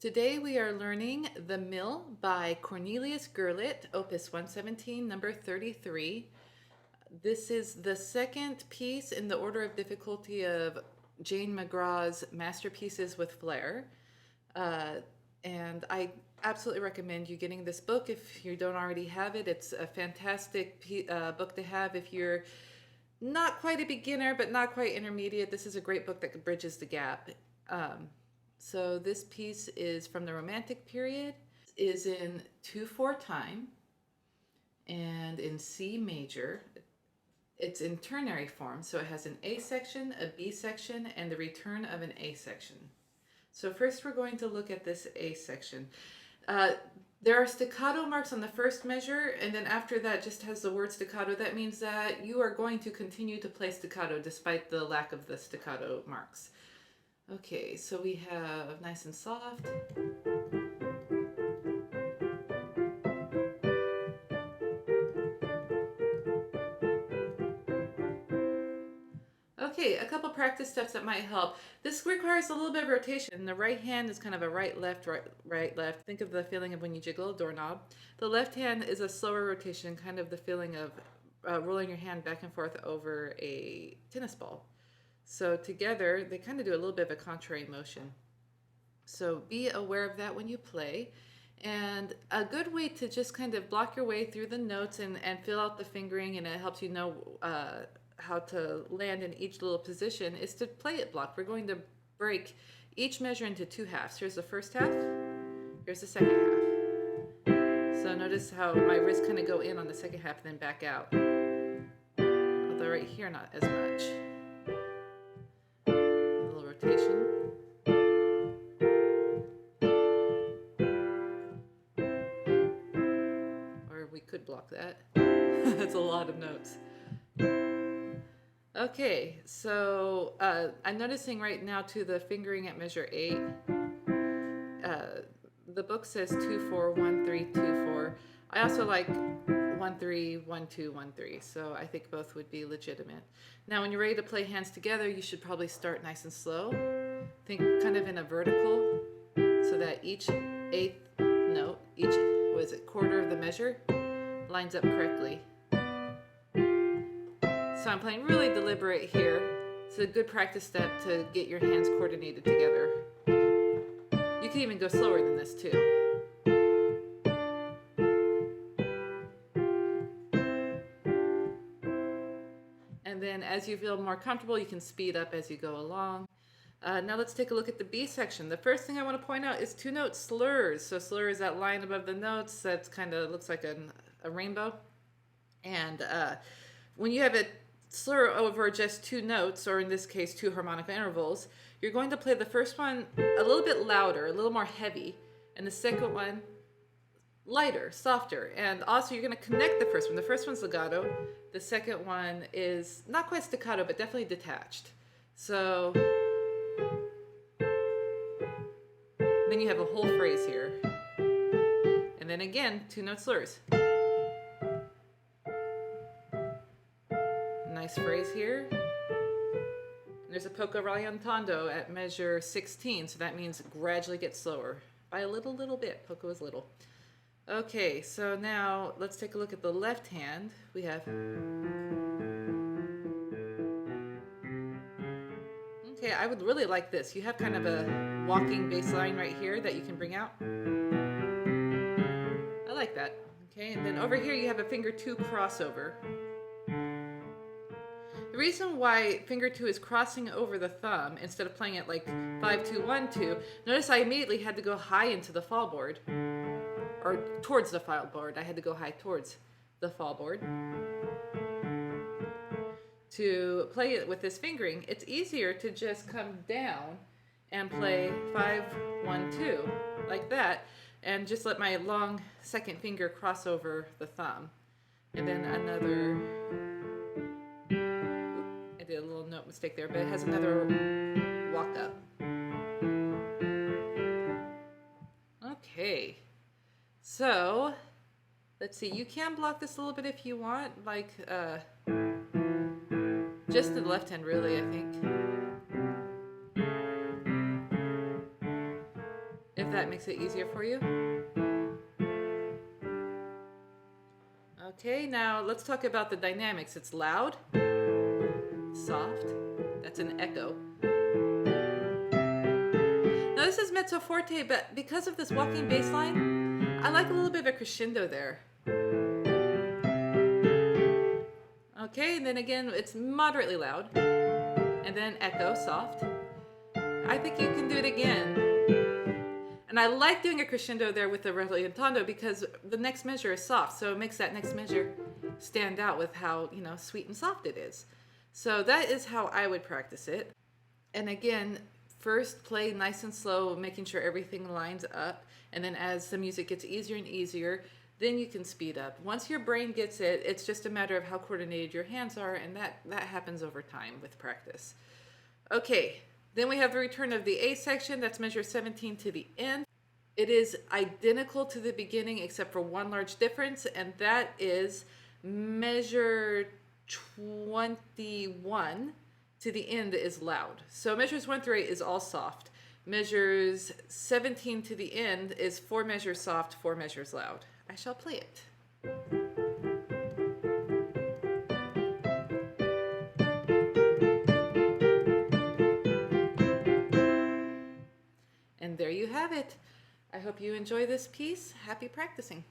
Today we are learning The Mill by Cornelius Gurlitt, Opus 117, number 33. This is the second piece in the order of difficulty of Jane Magrath's Masterpieces with Flair. And I absolutely recommend you getting this book if you don't already have it. It's a fantastic book to have if you're not quite a beginner, but not quite intermediate. This is a great book that bridges the gap. So this piece is from the Romantic period, is in 2/4 time, and in C major. It's in ternary form, so it has an A section, a B section, and the return of an A section. So first we're going to look at this A section. There are staccato marks on the first measure, and then after that just has the word staccato. That means that you are going to continue to play staccato despite the lack of the staccato marks. Okay, so we have nice and soft. Okay, a couple practice steps that might help. This requires a little bit of rotation. The right hand is kind of a right, left, right, left. Think of the feeling of when you jiggle a doorknob. The left hand is a slower rotation, kind of the feeling of rolling your hand back and forth over a tennis ball. So together, they kind of do a little bit of a contrary motion. So be aware of that when you play. And a good way to just kind of block your way through the notes and fill out the fingering, and it helps you know how to land in each little position, is to play it block. We're going to break each measure into 2 halves. Here's the first half, here's the second half. So notice how my wrists kind of go in on the second half and then back out. Although right here, not as much. Rotation. Or we could block that. That's a lot of notes. Okay, so I'm noticing right now to the fingering at measure 8. The book says 2/4, 1/3, 2/4. I also like 1/3, 1/2, 1/3. So I think both would be legitimate. Now, when you're ready to play hands together, you should probably start nice and slow. Think kind of in a vertical, so that each 1/8 note, each quarter of the measure, lines up correctly. So I'm playing really deliberate here. It's a good practice step to get your hands coordinated together. You can even go slower than this too. And then as you feel more comfortable, you can speed up as you go along. Now let's take a look at the B section. The first thing I want to point out is 2-note slurs. So slur is that line above the notes that kind of looks like a rainbow. And when you have a slur over just 2 notes, or in this case 2 harmonic intervals, you're going to play the first one a little bit louder, a little more heavy, and the second one lighter, softer. And also you're going to connect the first one. The first one's legato. The second one is not quite staccato, but definitely detached. So then you have a whole phrase here. And then again, 2-note slurs. Nice phrase here. And there's a poco rallentando at measure 16, so that means gradually get slower. By a little bit. Poco is little. Okay, so now let's take a look at the left hand. We have... Okay, I would really like this. You have kind of a walking bass line right here that you can bring out. I like that. Okay, and then over here you have a finger 2 crossover. The reason why finger 2 is crossing over the thumb instead of playing it like 5-2-1-2, notice I immediately had to go high into the fall board, or towards the fall board. I had to go high towards the fall board. To play it with this fingering, it's easier to just come down and play 5-1-2 like that, and just let my long second finger cross over the thumb. And then another... I did a little note mistake there, but it has another walk up. Okay, so let's see. You can block this a little bit if you want, like just the left hand, really, I think. if that makes it easier for you. Okay, now let's talk about the dynamics. It's loud, soft, that's an echo. Now this is mezzo forte, but because of this walking bass line, I like a little bit of a crescendo there. Okay, and then again, it's moderately loud, and then echo, soft. I think you can do it again. And I like doing a crescendo there with the rallentando because the next measure is soft, so it makes that next measure stand out with how, sweet and soft it is. So that is how I would practice it. And again, first play nice and slow, making sure everything lines up, and then as the music gets easier and easier, then you can speed up. Once your brain gets it, it's just a matter of how coordinated your hands are, and that happens over time with practice. Okay. Then we have the return of the A section, that's measure 17 to the end. It is identical to the beginning except for one large difference, and that is measure 21 to the end is loud. So measures 1 through 8 is all soft. Measures 17 to the end is 4 measures soft, 4 measures loud. I shall play it. And there you have it. I hope you enjoy this piece. Happy practicing.